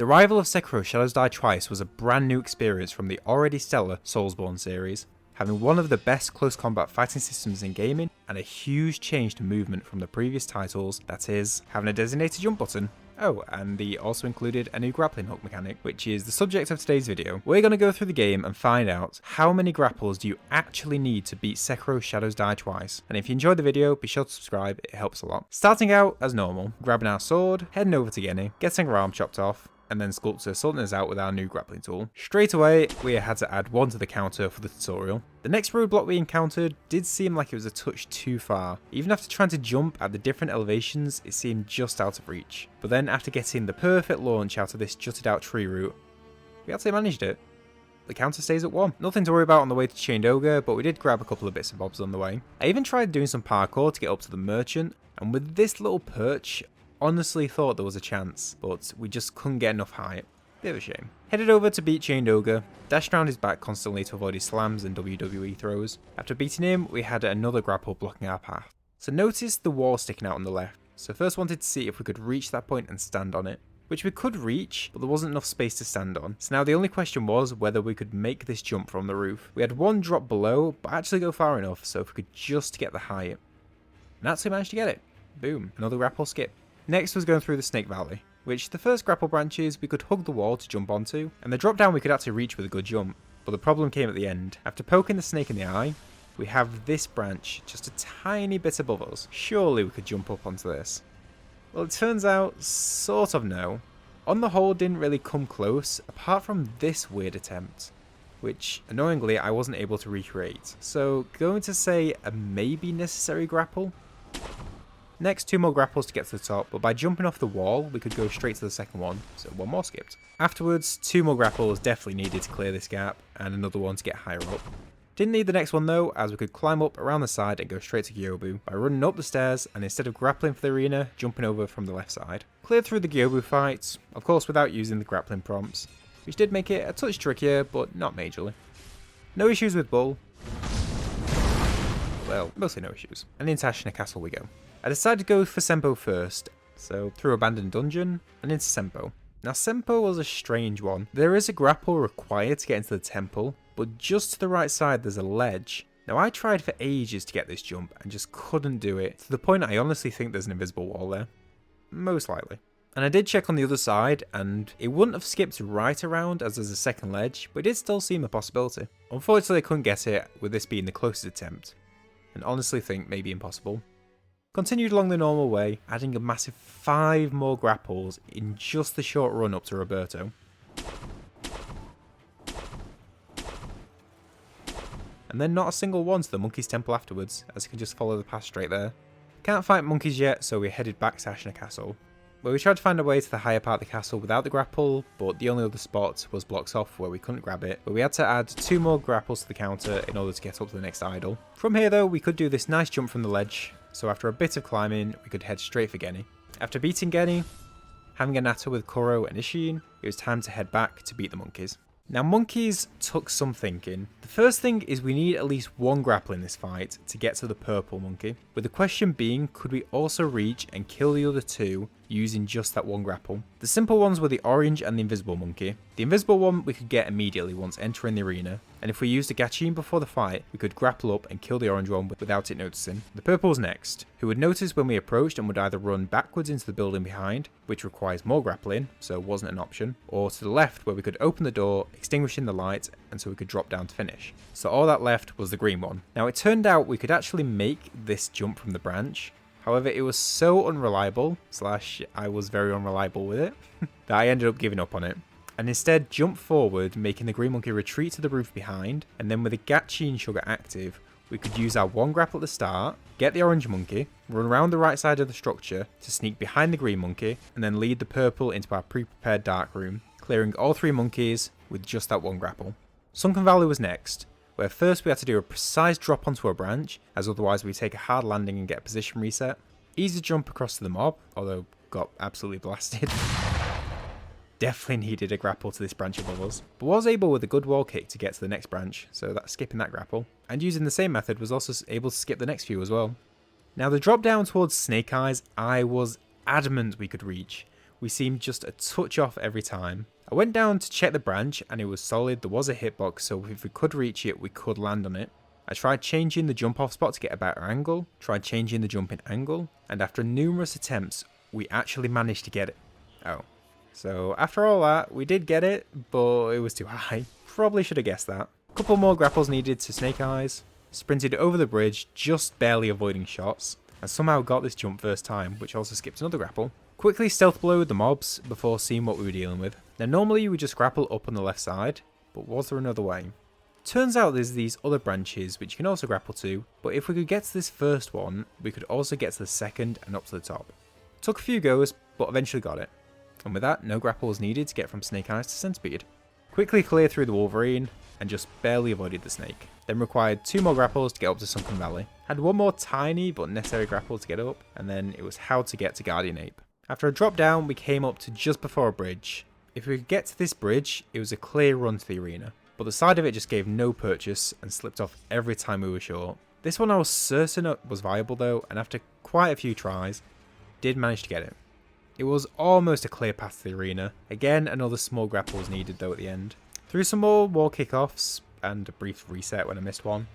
The arrival of Sekiro Shadows Die Twice was a brand new experience from the already stellar Soulsborne series, having one of the best close combat fighting systems in gaming and a huge change to movement from the previous titles, that is, having a designated jump button. Oh, and they also included a new grappling hook mechanic, which is the subject of today's video. We're going to go through the game and find out how many grapples do you actually need to beat Sekiro Shadows Die Twice. And if you enjoyed the video, be sure to subscribe, it helps a lot. Starting out as normal, grabbing our sword, heading over to Genny, getting our arm chopped off, and then Sculptor sorting us out with our new grappling tool. Straight away, we had to add one to the counter for the tutorial. The next roadblock we encountered did seem like it was a touch too far. Even after trying to jump at the different elevations, it seemed just out of reach. But then after getting the perfect launch out of this jutted out tree root, we actually managed it. The counter stays at 1. Nothing to worry about on the way to Chained Ogre, but we did grab a couple of bits and bobs on the way. I even tried doing some parkour to get up to the merchant, and with this little perch, honestly thought there was a chance, but we just couldn't get enough height. Bit of a shame. Headed over to beat Chained Ogre, dashed around his back constantly to avoid his slams and WWE throws. After beating him, we had another grapple blocking our path. So notice the wall sticking out on the left, so first wanted to see if we could reach that point and stand on it. Which we could reach, but there wasn't enough space to stand on. So now the only question was whether we could make this jump from the roof. We had one drop below, but actually go far enough, so if we could just get the height. And actually managed to get it. Boom, another grapple skip. Next was going through the Snake Valley, which the first grapple branches we could hug the wall to jump onto, and the drop down we could actually reach with a good jump. But the problem came at the end. After poking the snake in the eye, we have this branch just a tiny bit above us. Surely we could jump up onto this. Well, it turns out, sort of no. On the whole, didn't really come close, apart from this weird attempt, which, annoyingly, I wasn't able to recreate. So, going to say a maybe necessary grapple? Next, 2 more grapples to get to the top, but by jumping off the wall, we could go straight to the second one, so 1 more skipped. Afterwards, 2 more grapples definitely needed to clear this gap, and another one to get higher up. Didn't need the next one though, as we could climb up around the side and go straight to Gyobu by running up the stairs and instead of grappling for the arena, jumping over from the left side. Cleared through the Gyobu fight, of course without using the grappling prompts, which did make it a touch trickier, but not majorly. No issues with Bull. Well, mostly no issues. And into Ashina Castle we go. I decided to go for Senpo first, so through Abandoned Dungeon and into Senpo. Now Senpo was a strange one. There is a grapple required to get into the temple, but just to the right side there's a ledge. Now I tried for ages to get this jump and just couldn't do it, to the point I honestly think there's an invisible wall there. Most likely. And I did check on the other side, and it wouldn't have skipped right around as there's a second ledge, but it did still seem a possibility. Unfortunately I couldn't get it, with this being the closest attempt, and honestly think maybe impossible. Continued along the normal way, adding a massive 5 more grapples in just the short run up to Roberto. And then not a single one to the Monkey's Temple afterwards, as you can just follow the path straight there. Can't fight monkeys yet, so we headed back to Ashina Castle, where we tried to find a way to the higher part of the castle without the grapple, but the only other spot was blocked off where we couldn't grab it, but we had to add 2 more grapples to the counter in order to get up to the next idol. From here though, we could do this nice jump from the ledge, so after a bit of climbing, we could head straight for Genny. After beating Genny, having a natter with Koro and Ishin, it was time to head back to beat the monkeys. Now monkeys took some thinking. The first thing is we need at least 1 grapple in this fight to get to the purple monkey, with the question being, could we also reach and kill the other 2 using just that 1 grapple? The simple ones were the orange and the invisible monkey. The invisible one we could get immediately once entering the arena, and if we used a Gachin before the fight, we could grapple up and kill the orange one without it noticing. The purple was next, who would notice when we approached and would either run backwards into the building behind, which requires more grappling, so wasn't an option, or to the left where we could open the door, extinguishing the light, and so we could drop down to finish. So all that left was the green one. Now it turned out we could actually make this jump from the branch. However, it was so unreliable, / I was very unreliable with it, that I ended up giving up on it. And instead jumped forward, making the green monkey retreat to the roof behind, and then with a Gachin sugar active, we could use our 1 grapple at the start, get the orange monkey, run around the right side of the structure to sneak behind the green monkey, and then lead the purple into our pre-prepared dark room, clearing all 3 monkeys with just that 1 grapple. Sunken Valley was next, where first we had to do a precise drop onto a branch, as otherwise we take a hard landing and get a position reset. Easy jump across to the mob, although got absolutely blasted. Definitely needed a grapple to this branch above us, but was able with a good wall kick to get to the next branch, so that's skipping that grapple. And using the same method was also able to skip the next few as well. Now the drop down towards Snake Eyes, I was adamant we could reach. we seemed just a touch off every time. I went down to check the branch and it was solid. There was a hitbox, so if we could reach it, we could land on it. I tried changing the jump off spot to get a better angle, tried changing the jumping angle, and after numerous attempts, we actually managed to get it. Oh. So after all that, we did get it, but it was too high. Probably should have guessed that. A couple more grapples needed to Snake Eyes. Sprinted over the bridge, just barely avoiding shots, and somehow got this jump first time, which also skipped another grapple. Quickly stealth blowed the mobs before seeing what we were dealing with. Now normally you would just grapple up on the left side, but was there another way? Turns out there's these other branches which you can also grapple to, but if we could get to this first one, we could also get to the second and up to the top. Took a few goes, but eventually got it. And with that, no grapple was needed to get from Snake Eyes to Centipede. Quickly clear through the Wolverine, and just barely avoided the snake. Then required 2 more grapples to get up to Sunken Valley. Had one more tiny but necessary grapple to get up, and then it was how to get to Guardian Ape. After a drop down, we came up to just before a bridge. If we could get to this bridge, it was a clear run to the arena, but the side of it just gave no purchase and slipped off every time we were short. This one I was certain was viable though, and after quite a few tries, did manage to get it. It was almost a clear path to the arena. Again, another small grapple was needed though at the end. Through some more wall kickoffs and a brief reset when I missed one,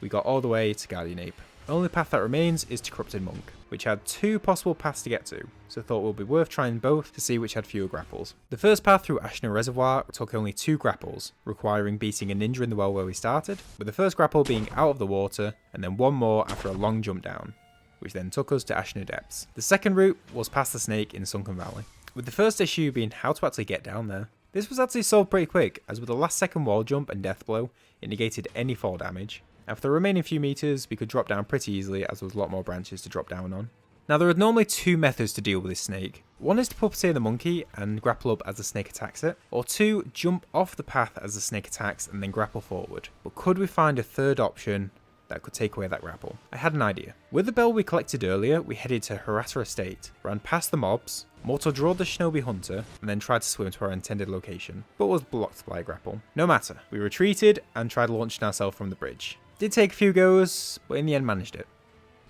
we got all the way to Guardian Ape. The only path that remains is to Corrupted Monk, which had 2 possible paths to get to, so thought it would be worth trying both to see which had fewer grapples. The first path through Ashna Reservoir took only 2 grapples, requiring beating a ninja in the well where we started, with the first grapple being out of the water, and then 1 more after a long jump down, which then took us to Ashna Depths. The second route was past the snake in Sunken Valley, with the first issue being how to actually get down there. This was actually solved pretty quick, as with the last second wall jump and death blow, it negated any fall damage. And for the remaining few meters, we could drop down pretty easily as there was a lot more branches to drop down on. Now there are normally 2 methods to deal with this snake. One is to puppeteer the monkey and grapple up as the snake attacks it, or 2, jump off the path as the snake attacks and then grapple forward. But could we find a third option that could take away that grapple? I had an idea. With the bell we collected earlier, we headed to Harasser Estate, ran past the mobs, mortal drawed the Shinobi Hunter, and then tried to swim to our intended location, but was blocked by a grapple. No matter, we retreated and tried launching ourselves from the bridge. Did take a few goes, but in the end managed it.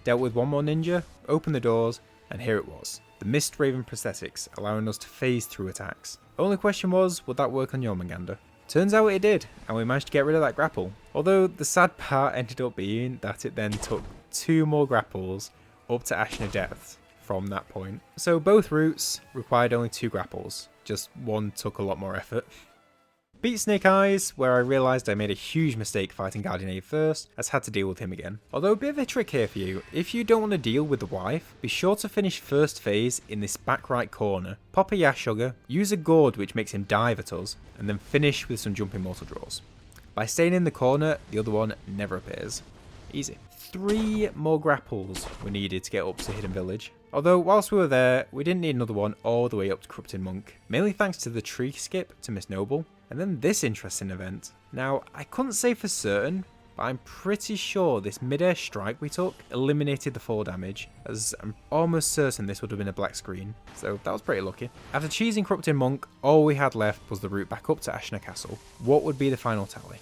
Dealt with 1 more ninja, opened the doors, and here it was. The Mist Raven prosthetics, allowing us to phase through attacks. Only question was, would that work on Jormungandr? Turns out it did, and we managed to get rid of that grapple. Although the sad part ended up being that it then took 2 more grapples up to Ashna Depths from that point. So both routes required only 2 grapples, just one took a lot more effort. Beat Snake Eyes, where I realised I made a huge mistake fighting Guardian Ape first, as had to deal with him again. Although a bit of a trick here for you, if you don't want to deal with the wife, be sure to finish first phase in this back right corner, pop a Yashugger, use a gourd which makes him dive at us, and then finish with some jumping mortal draws. By staying in the corner, the other one never appears. Easy. 3 more grapples were needed to get up to Hidden Village. Although whilst we were there, we didn't need another one all the way up to Corrupted Monk, mainly thanks to the tree skip to Miss Noble, and then this interesting event. Now, I couldn't say for certain, but I'm pretty sure this mid-air strike we took eliminated the fall damage, as I'm almost certain this would have been a black screen, so that was pretty lucky. After cheesing Corrupted Monk, all we had left was the route back up to Ashna Castle. What would be the final tally?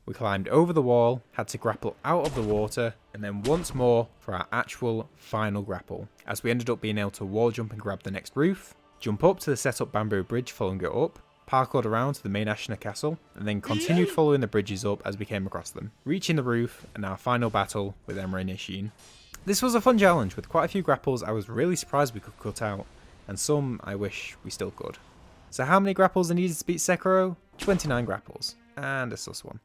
We climbed over the wall, had to grapple out of the water, and then once more for our actual final grapple, as we ended up being able to wall jump and grab the next roof, jump up to the set up bamboo bridge following it up, parkoured around to the main Ashna Castle, and then continued following the bridges up as we came across them, reaching the roof and our final battle with Emra and Ishin. This was a fun challenge with quite a few grapples I was really surprised we could cut out, and some I wish we still could. So how many grapples are needed to beat Sekiro? 29 grapples, and a sus one.